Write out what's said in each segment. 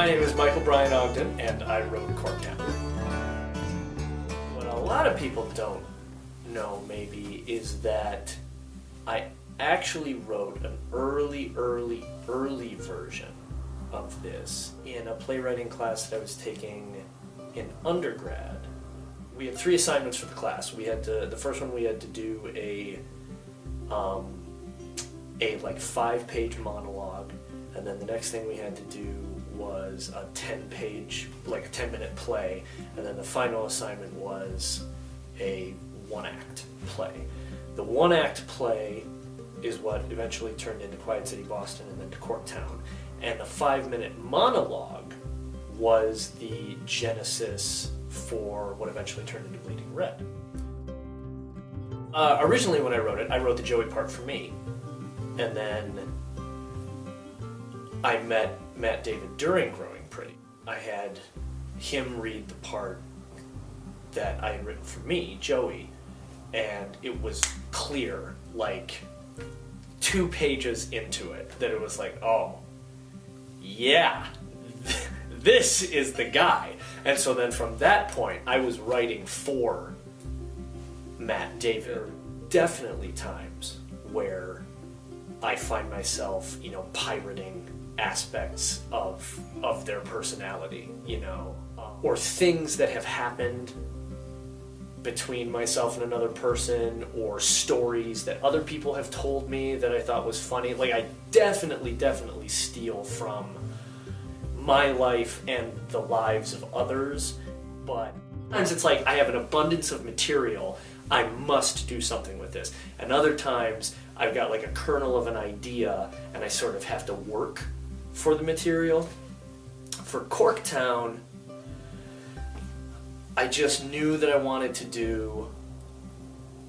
My name is Michael Brian Ogden, and I wrote Corktown. What a lot of people don't know, maybe, is that I actually wrote an early version of this in a playwriting class that I was taking in undergrad. We had 3 assignments for the class. We had to, the first one we had to do a like 5-page monologue, and then the next thing we had to do was a 10-page, like a 10-minute play, and then the final assignment was a 1-act play. The 1-act play is what eventually turned into Quiet City Boston and then to Corktown, and the 5-minute monologue was the genesis for what eventually turned into Bleeding Red. Originally when I wrote the Joey part for me, and then I met Matt David during Growing Pretty. I had him read the part that I had written for me, Joey, and it was clear, like 2 pages into it, that it was like, oh, yeah, this is the guy. And so then from that point, I was writing for Matt David. There are definitely times where I find myself, you know, pirating aspects of their personality, you know, or things that have happened between myself and another person, or stories that other people have told me that I thought was funny. Like, I definitely steal from my life and the lives of others, but sometimes it's like I have an abundance of material, I must do something with this. And other times I've got like a kernel of an idea and I sort of have to work for the material. For Corktown, I just knew that I wanted to do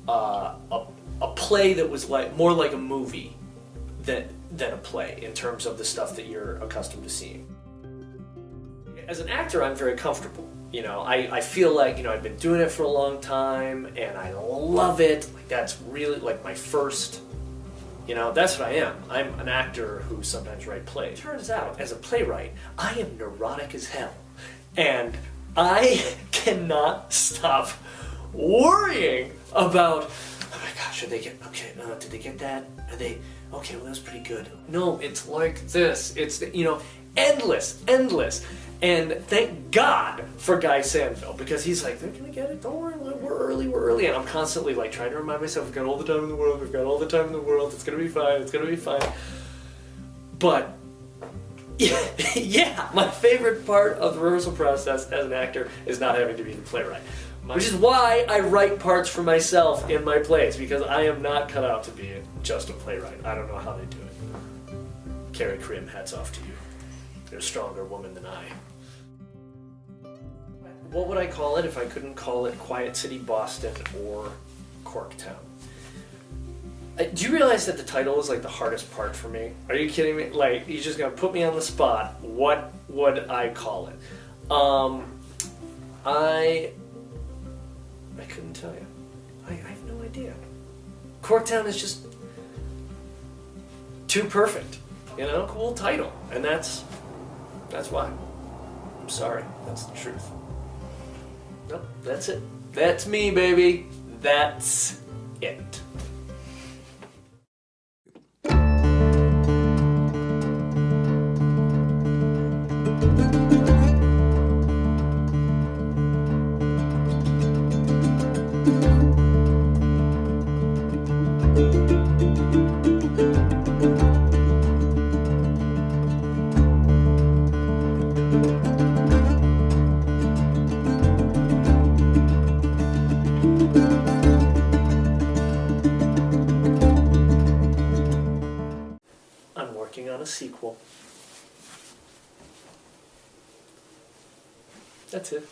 a play that was like more like a movie than a play in terms of the stuff that you're accustomed to seeing. As an actor, I'm very comfortable. You know, I feel like, you know, I've been doing it for a long time and I love it. Like, that's really like my first, you know, that's what I am. I'm an actor who sometimes writes plays. Turns out, as a playwright, I am neurotic as hell. And I cannot stop worrying about, oh my gosh, should they get, okay, did they get that? Are they, okay, well, that was pretty good. No, it's like this. It's, you know, endless. And thank God for Guy Sandville, because he's like, they're gonna get it, don't worry, we're early. And I'm constantly like trying to remind myself, we've got all the time in the world, it's gonna be fine. But, yeah, my favorite part of the rehearsal process as an actor is not having to be the playwright. Which is why I write parts for myself in my plays, because I am not cut out to be just a playwright. I don't know how they do it. Carrie Krim, hats off to you. You're a stronger woman than I. What would I call it if I couldn't call it Quiet City Boston or Corktown? Do you realize that the title is like the hardest part for me? Are you kidding me? Like, you're just gonna put me on the spot. What would I call it? I couldn't tell you. I have no idea. Corktown is just too perfect, you know? Cool title, and that's why. I'm sorry, that's the truth. Nope, that's it. That's me, baby. That's it. I'm working on a sequel. That's it.